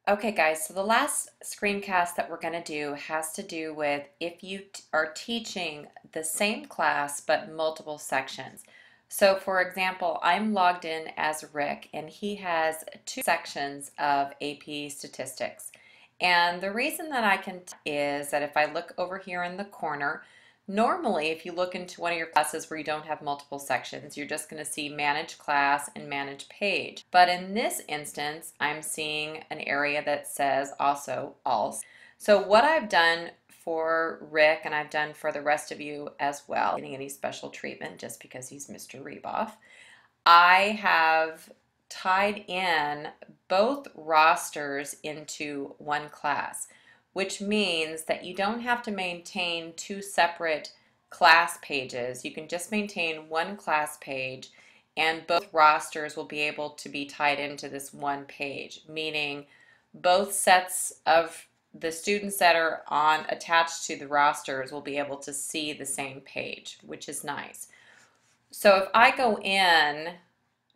Okay guys, so the last screencast that we're going to do has to do with if you are teaching the same class but multiple sections. So for example, I'm logged in as Rick and he has two sections of AP statistics. And the reason that I can is that if I look over here in the corner, normally if you look into one of your classes where you don't have multiple sections, you're just going to see manage class and manage page. But in this instance, I'm seeing an area that says also all. So what I've done for Rick, and I've done for the rest of you as well, getting any special treatment just because he's Mr. Reboff, I have tied in both rosters into one class, which means that you don't have to maintain two separate class pages. You can just maintain one class page and both rosters will be able to be tied into this one page, meaning both sets of the students that are attached to the rosters will be able to see the same page, which is nice. So if I go in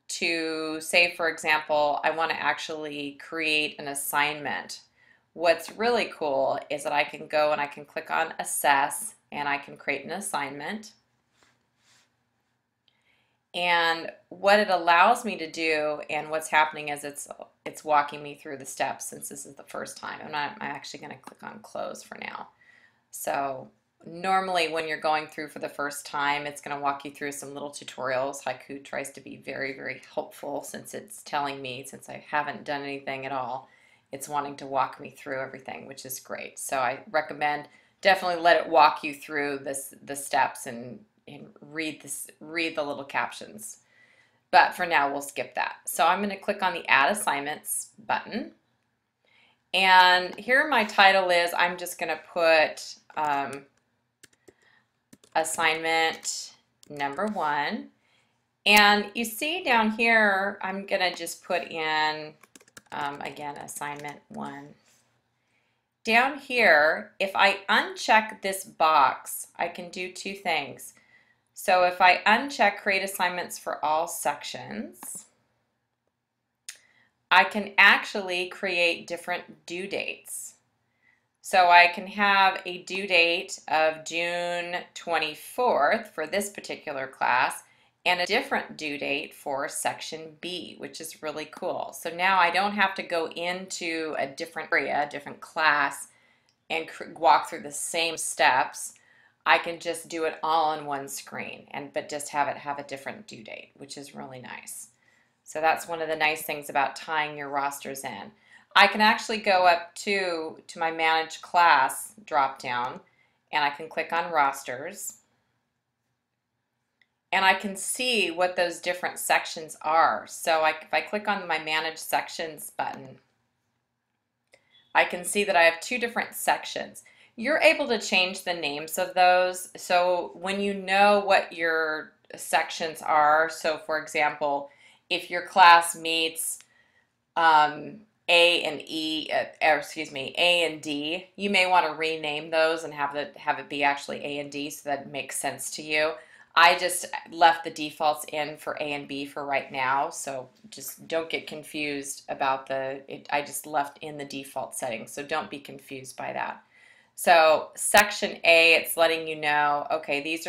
to say, for example, I want to actually create an assignment, what's really cool is that I can go and I can click on assess and I can create an assignment. And what it allows me to do and what's happening is it's walking me through the steps since this is the first time. And I'm actually going to click on close for now. So normally when you're going through for the first time, it's going to walk you through some little tutorials. Haiku tries to be very, very helpful since it's telling me, since I haven't done anything at all, it's wanting to walk me through everything, which is great. So I recommend definitely let it walk you through the steps and read the little captions. But for now, we'll skip that. So I'm going to click on the Add Assignments button. And here my title is, I'm just going to put assignment number 1. And you see down here, I'm going to just put in, again, assignment 1. Down here, if I uncheck this box, I can do two things. So if I uncheck create assignments for all sections, I can actually create different due dates. So I can have a due date of June 24th for this particular class and a different due date for section B, which is really cool. So now I don't have to go into a different area, a different class, and walk through the same steps. I can just do it all on one screen, but just have it have a different due date, which is really nice. So that's one of the nice things about tying your rosters in. I can actually go up to my Manage Class drop down, and I can click on Rosters. And I can see what those different sections are. So if I click on my Manage Sections button, I can see that I have two different sections. You're able to change the names of those. So when you know what your sections are, so for example, if your class meets A and E, A and D, you may want to rename those and have it be actually A and D so that it makes sense to you. I just left the defaults in for A and B for right now, so just don't get confused about I just left in the default settings, so don't be confused by that. So section A, it's letting you know, okay, these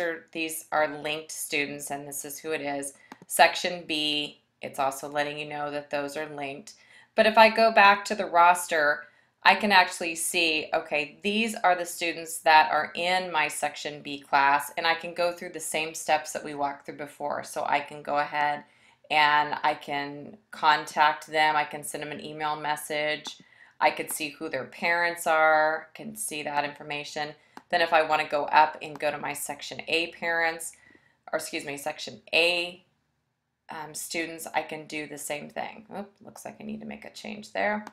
are linked students and this is who it is. Section B, it's also letting you know that those are linked. But if I go back to the roster, I can actually see, okay, these are the students that are in my section B class, and I can go through the same steps that we walked through before. So I can go ahead and I can contact them. I can send them an email message. I could see who their parents are, can see that information. Then if I want to go up and go to my section A parents, or excuse me, section A students, I can do the same thing. Oop, looks like I need to make a change there.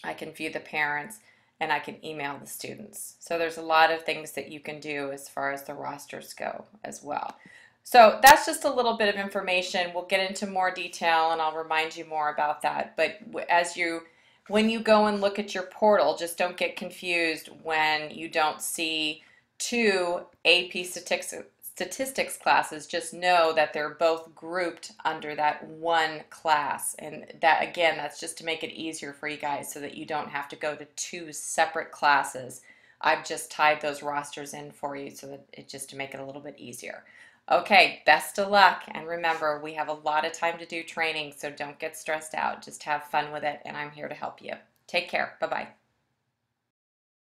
I can view the parents and I can email the students. So there's a lot of things that you can do as far as the rosters go as well. So that's just a little bit of information. We'll get into more detail and I'll remind you more about that. But when you go and look at your portal, just don't get confused when you don't see two AP statistics classes, just know that they're both grouped under that one class. And that, again, that's just to make it easier for you guys so that you don't have to go to two separate classes. I've just tied those rosters in for you so that it just to make it a little bit easier. Okay, best of luck. And remember, we have a lot of time to do training, so don't get stressed out. Just have fun with it, and I'm here to help you. Take care. Bye-bye.